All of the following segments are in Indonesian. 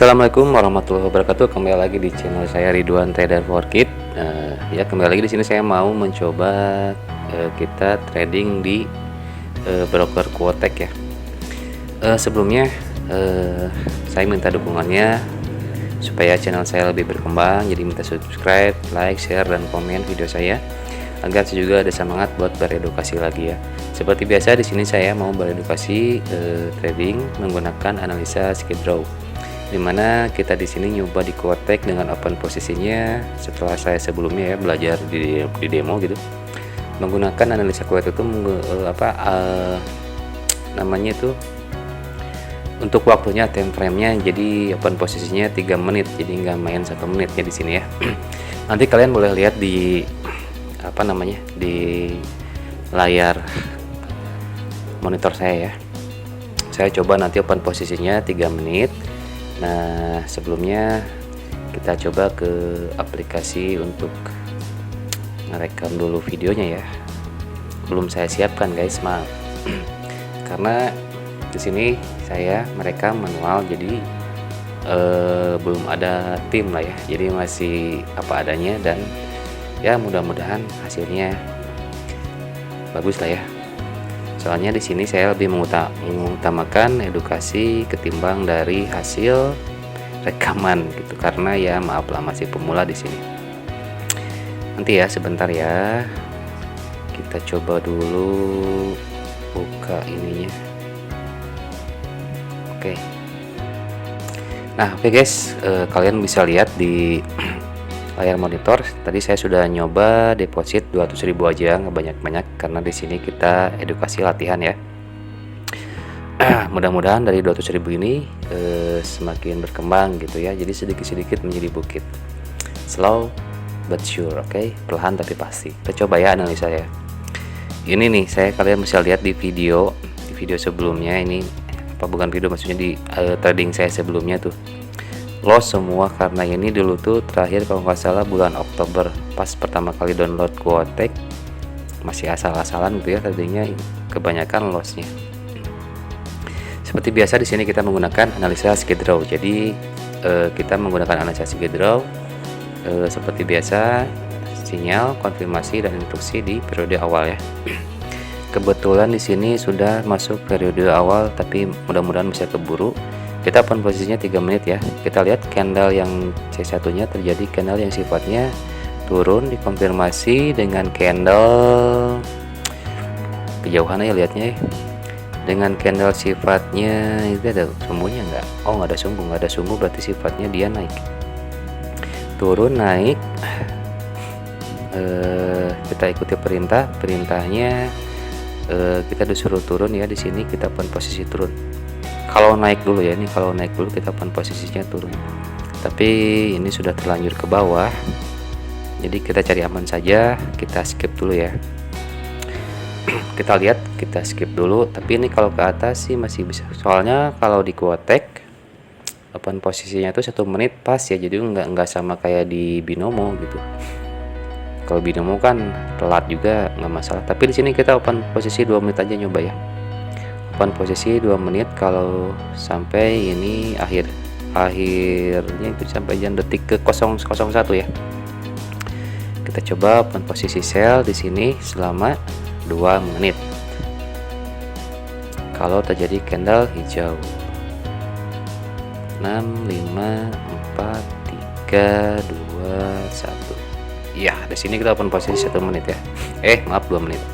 Assalamualaikum warahmatullahi wabarakatuh. Kembali lagi di channel saya Ridwan Trader for Kid. Ya kembali lagi di sini saya mau mencoba kita trading di broker Quotek ya. Sebelumnya saya minta dukungannya supaya channel saya lebih berkembang. Jadi minta subscribe, like, share, dan komen video saya agar saya juga ada semangat buat beredukasi lagi ya. Seperti biasa di sini saya mau beredukasi trading menggunakan analisa skip draw, dimana kita di sini nyoba di Quotek dengan open posisinya setelah saya sebelumnya ya belajar di demo gitu menggunakan analisa Quotek itu namanya itu untuk waktunya time frame-nya, jadi open posisinya 3 menit, jadi nggak main 1 menitnya di sini ya. Nanti kalian boleh lihat di di layar monitor saya ya. Saya coba nanti open posisinya 3 menit. Nah, sebelumnya kita coba ke aplikasi untuk ngerekam dulu videonya ya. Belum saya siapkan guys, maaf. Karena di sini saya merekam manual, jadi belum ada tim lah ya. Jadi masih apa adanya, dan ya mudah-mudahan hasilnya bagus lah ya. Soalnya di sini saya lebih mengutamakan edukasi ketimbang dari hasil rekaman gitu, karena ya maaf lah masih pemula di sini. Nanti ya sebentar ya, kita coba dulu buka ininya. Oke. Nah, oke guys, kalian bisa lihat di layar monitor tadi saya sudah nyoba deposit 200.000 aja, nggak banyak-banyak karena di sini kita edukasi latihan ya. Mudah-mudahan dari 200.000 ini semakin berkembang gitu ya, jadi sedikit-sedikit menjadi bukit, slow but sure. Oke, perlahan tapi pasti. Kita coba ya analisa ya. Ini nih kalian bisa lihat di video sebelumnya, ini bukan video, maksudnya di trading saya sebelumnya tuh loss semua, karena ini dulu tuh terakhir kalau nggak salah bulan Oktober pas pertama kali download Quotek, masih asal-asalan gitu ya tadinya, kebanyakan lossnya. Seperti biasa di sini kita menggunakan analisa skip draw, jadi kita menggunakan analisa skip draw seperti biasa, sinyal, konfirmasi, dan instruksi di periode awal ya. Kebetulan di sini sudah masuk periode awal, tapi mudah-mudahan bisa keburu. Kita open posisinya 3 menit ya. Kita lihat candle yang C1 nya terjadi candle yang sifatnya turun, dikonfirmasi dengan candle kejauhan ya lihatnya ya. Dengan candle sifatnya itu ada sumbunya nggak? Oh, nggak ada sumbu, berarti sifatnya dia naik. Turun naik. Kita ikuti perintahnya. Kita disuruh turun ya, di sini kita open posisi turun. Kalau naik dulu ya, ini kalau naik dulu kita open posisinya turun, tapi ini sudah terlanjur ke bawah, jadi kita cari aman saja, kita skip dulu ya. Kita lihat, kita skip dulu, tapi ini kalau ke atas sih masih bisa, soalnya kalau di Quotek open posisinya itu 1 menit pas ya, jadi nggak sama kayak di binomo gitu. Kalau binomo kan telat juga nggak masalah, tapi di sini kita open posisi 2 menit aja nyoba ya. Open posisi 2 menit kalau sampai ini akhirnya itu sampai jam detik ke 001 ya. Kita coba open posisi sell di sini selama 2 menit. Kalau terjadi candle hijau 6, 5, 4, 3, 2, 1. Ya, di sini kita open posisi 1 menit ya. Maaf 2 menit.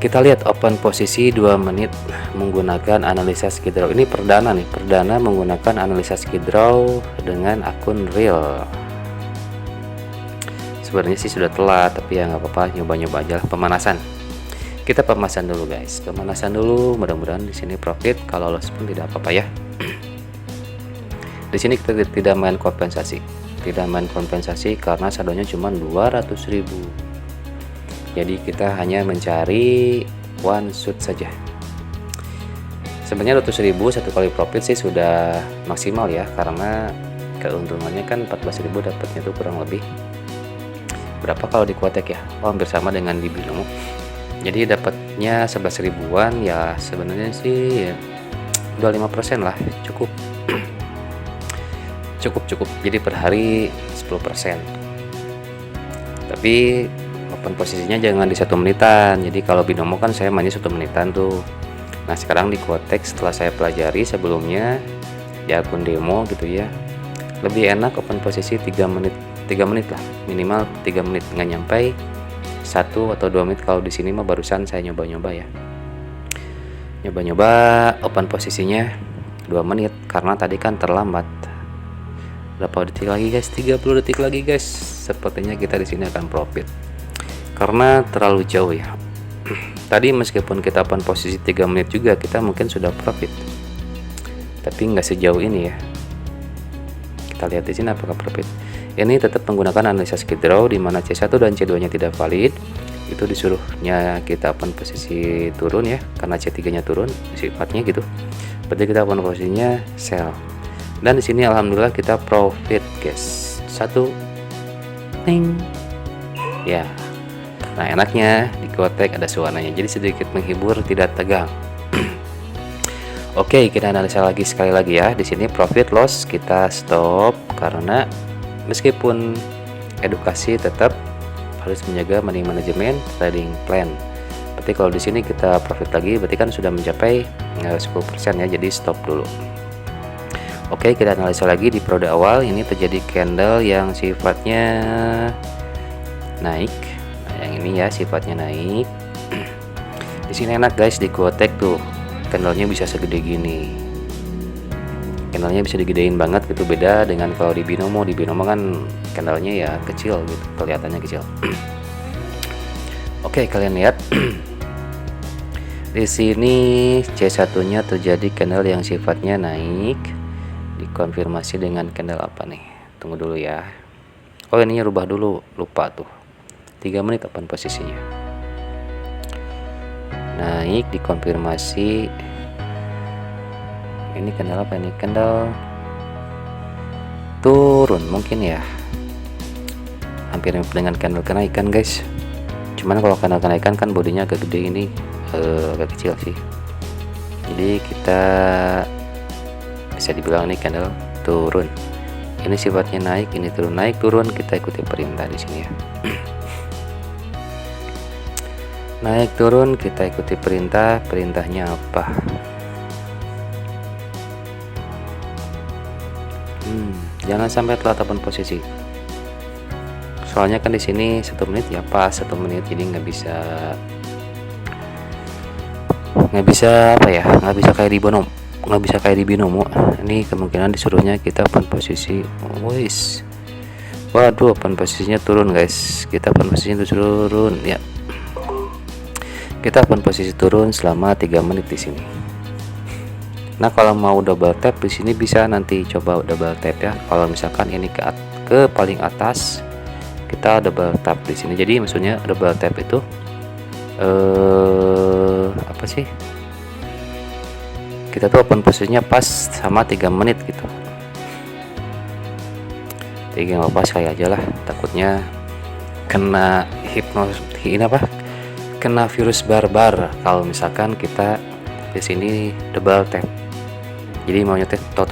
Kita lihat open posisi 2 menit menggunakan analisa skip draw. Ini perdana menggunakan analisa skip draw dengan akun real. Sebenarnya sih sudah telat, tapi ya nggak apa-apa, nyoba-nyoba aja lah, pemanasan. Kita pemanasan dulu guys, mudah-mudahan di sini profit, kalau loss pun tidak apa-apa ya. Di sini kita tidak main kompensasi karena saldonya cuma 200.000. Jadi kita hanya mencari one shot saja. Sebenarnya 200.000 1 kali profit sih sudah maksimal ya, karena keuntungannya kan 14.000 dapatnya tuh kurang lebih berapa kalau di Quotek ya. Hampir sama dengan di binomo. Jadi dapatnya 11 ribuan ya, sebenarnya sih ya 25% lah cukup. cukup. Jadi per hari 10%. Tapi open posisinya jangan di 1 menitan. Jadi kalau binomo kan saya mainnya 1 menitan tuh. Nah sekarang di Quotek setelah saya pelajari sebelumnya di akun demo gitu ya, lebih enak open posisi 3 menit lah, minimal 3 menit, nggak nyampe 1 atau 2 menit. Kalau di sini mah barusan saya nyoba-nyoba ya, open posisinya 2 menit karena tadi kan terlambat. Berapa detik lagi guys? 30 detik lagi guys. Sepertinya kita di sini akan profit karena terlalu jauh ya. Tadi meskipun kita open posisi 3 menit juga kita mungkin sudah profit, tapi nggak sejauh ini ya. Kita lihat di sini apakah profit. Ini tetap menggunakan analisa skip draw di mana C1 dan C2 nya tidak valid. Itu disuruhnya kita open posisi turun ya, karena C3 nya turun sifatnya gitu. Berarti kita open posisinya sell. Dan di sini alhamdulillah kita profit guys. 1 ting. Ya. Nah, enaknya di Quotek ada suaranya. Jadi sedikit menghibur, tidak tegang. Oke, kita analisa lagi sekali lagi ya. Di sini profit loss kita stop karena meskipun edukasi tetap harus menjaga money management trading plan. Berarti kalau di sini kita profit lagi berarti kan sudah mencapai 10% ya. Jadi stop dulu. Oke, kita analisa lagi di periode awal. Ini terjadi candle yang sifatnya naik. Nah, yang ini ya sifatnya naik. Di sini enak guys di Quotek tuh. Candlenya bisa segede gini, candlenya bisa digedein banget gitu, beda dengan kalau di binomo. Di binomo kan candlenya ya kecil gitu, kelihatannya kecil. Oke, kalian lihat di sini C1 nya terjadi candle yang sifatnya naik, dikonfirmasi dengan candle apa nih, tunggu dulu ya. Oh ininya rubah dulu, lupa tuh, 3 menit open posisinya, naik dikonfirmasi. Ini candle apa ini? Candle turun mungkin ya, hampir dengan candle kenaikan guys. Cuman kalau candle kenaikan kan bodinya agak gede, ini agak kecil sih. Jadi kita bisa dibilang ini candle turun. Ini sifatnya naik, ini turun, naik turun, kita ikuti perintah di sini ya. Naik turun kita ikuti perintah. Perintahnya apa? Jangan sampai telat open posisi. Soalnya kan di sini 1 menit ya, pas 1 menit, jadi nggak bisa apa ya, nggak bisa kayak di binomo. Ini kemungkinan disuruhnya kita open posisi. Waduh, open posisinya turun guys. Kita open posisinya turun ya. Kita open posisi turun selama 3 menit di sini. Nah, kalau mau double tap di sini bisa nanti coba double tap ya. Kalau misalkan ini ke paling atas, kita double tap di sini. Jadi maksudnya double tap itu apa sih? Kita tuh open posisinya pas sama 3 menit gitu. 3 pas kayak aja lah, takutnya kena kena virus barbar kalau misalkan kita di sini double tap. Jadi maunya tot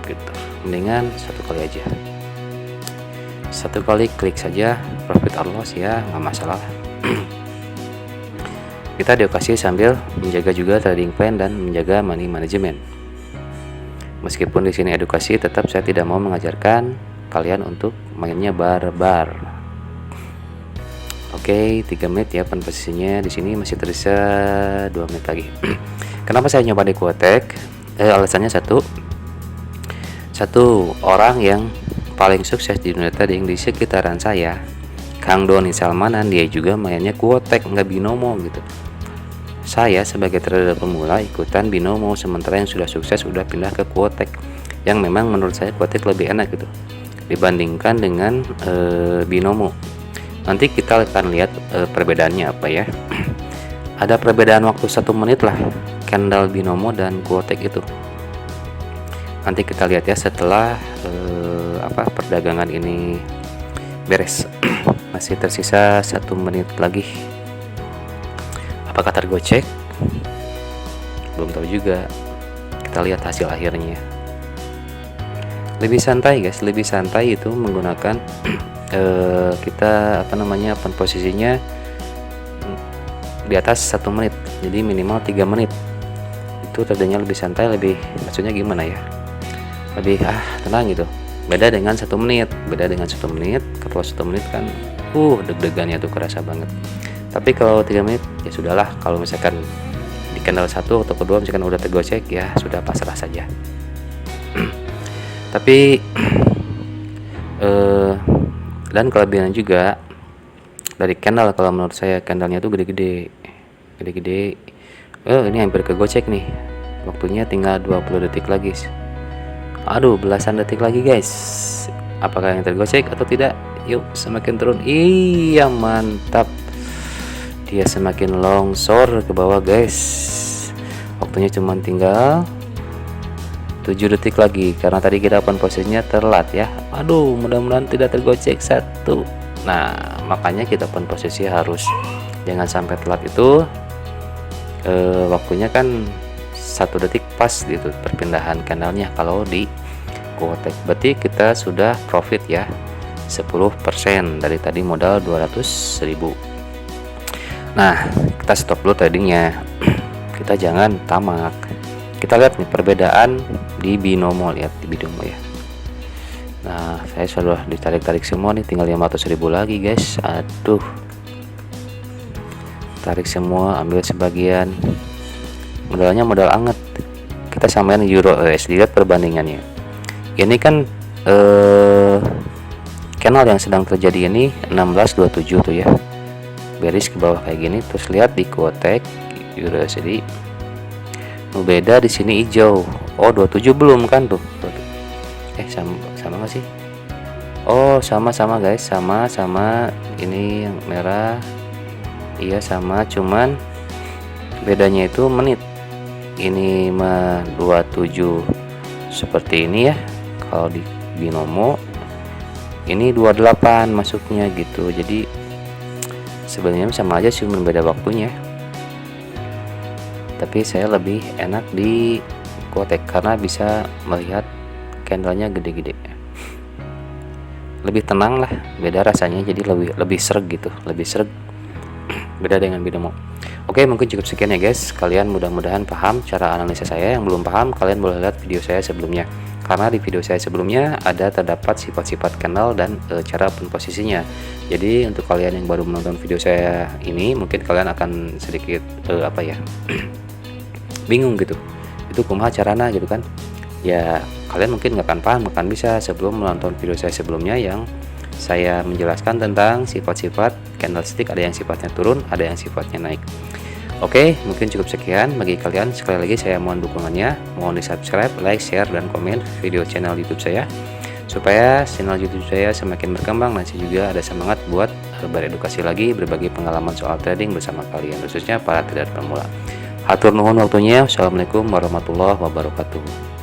gitu, mendingan 1 kali aja, 1 kali klik saja, profit or loss ya, nggak masalah. Kita edukasi sambil menjaga juga trading plan dan menjaga money management. Meskipun di sini edukasi, tetap saya tidak mau mengajarkan kalian untuk mainnya barbar. Oke, 3 menit ya open posisinya. Di sini masih tersisa 2 menit lagi. Kenapa saya nyoba di Quotek? Alasannya satu orang yang paling sukses di dunia trading di sekitaran saya, Kang Doni Salmanan, dia juga mainnya Quotek, nggak binomo gitu. Saya sebagai trader pemula ikutan binomo, sementara yang sudah sukses sudah pindah ke Quotek, yang memang menurut saya Quotek lebih enak gitu dibandingkan dengan binomo. Nanti kita akan lihat perbedaannya apa ya. Ada perbedaan waktu 1 menit lah candle binomo dan Quotek itu. Nanti kita lihat ya setelah perdagangan ini beres. Masih tersisa 1 menit lagi. Apakah tergocek? Belum tahu juga. Kita lihat hasil akhirnya. lebih santai guys, lebih santai itu menggunakan kita apa namanya posisinya di atas 1 menit, jadi minimal 3 menit itu tadinya lebih santai, lebih maksudnya gimana ya, lebih tenang gitu. Beda dengan 1 menit, kalau 1 menit kan deg-degannya tuh kerasa banget. Tapi kalau 3 menit ya sudahlah, kalau misalkan di candle 1 atau kedua misalkan udah tergocek ya sudah pasrah saja. Tapi dan kelebihan juga dari candle, kalau menurut saya candlenya tuh gede-gede. Ini hampir kegocek nih, waktunya tinggal 20 detik lagi. Belasan detik lagi guys, apakah yang tergocek atau tidak? Yuk, semakin turun, iya mantap, dia semakin longsor ke bawah guys. Waktunya cuma tinggal 7 detik lagi, karena tadi kita open posisinya telat ya. Mudah-mudahan tidak tergocek 1. Nah, makanya kita open posisi harus jangan sampai telat itu. Waktunya kan 1 detik pas gitu perpindahan candlenya kalau di Quotek. Berarti kita sudah profit ya 10% dari tadi modal 200.000. Nah, kita stop dulu tradingnya. Kita jangan tamak. Kita lihat nih perbedaan di binomo, lihat di binomo ya. Nah, saya sudah ditarik semua nih, tinggal 500.000 lagi guys. Tarik semua, ambil sebagian. Modalnya modal anget. Kita samain euro USD, lihat perbandingannya. Ini kan channel yang sedang terjadi ini 16.27 tuh ya, bearish ke bawah kayak gini. Terus lihat di Quotek euro USD, beda di sini hijau. 27 belum kan tuh. Sama nggak sih? Sama guys, sama ini yang merah. Iya sama, cuman bedanya itu menit. Ini mah 27 seperti ini ya. Kalau di binomo ini 28 masuknya gitu. Jadi sebenarnya sama aja sih, beda waktunya. Tapi saya lebih enak di Quotek karena bisa melihat candlenya gede-gede, lebih tenang lah, beda rasanya. Jadi lebih sreg gitu, beda dengan binomo. Oke, mungkin cukup sekian ya guys. Kalian mudah-mudahan paham cara analisa saya. Yang belum paham, kalian boleh lihat video saya sebelumnya, karena di video saya sebelumnya ada terdapat sifat-sifat candle dan cara open posisinya. Jadi untuk kalian yang baru menonton video saya ini, mungkin kalian akan sedikit bingung gitu, itu kumaha carana gitu kan ya. Kalian mungkin nggak akan paham, akan bisa sebelum menonton video saya sebelumnya yang saya menjelaskan tentang sifat-sifat candlestick. Ada yang sifatnya turun, ada yang sifatnya naik. Oke, mungkin cukup sekian. Bagi kalian, sekali lagi saya mohon dukungannya, mohon di subscribe, like, share, dan komen video channel YouTube saya, supaya channel YouTube saya semakin berkembang dan saya juga ada semangat buat beredukasi lagi, berbagi pengalaman soal trading bersama kalian, khususnya para trader pemula. Hatur nuhun waktunya. Assalamualaikum warahmatullahi wabarakatuh.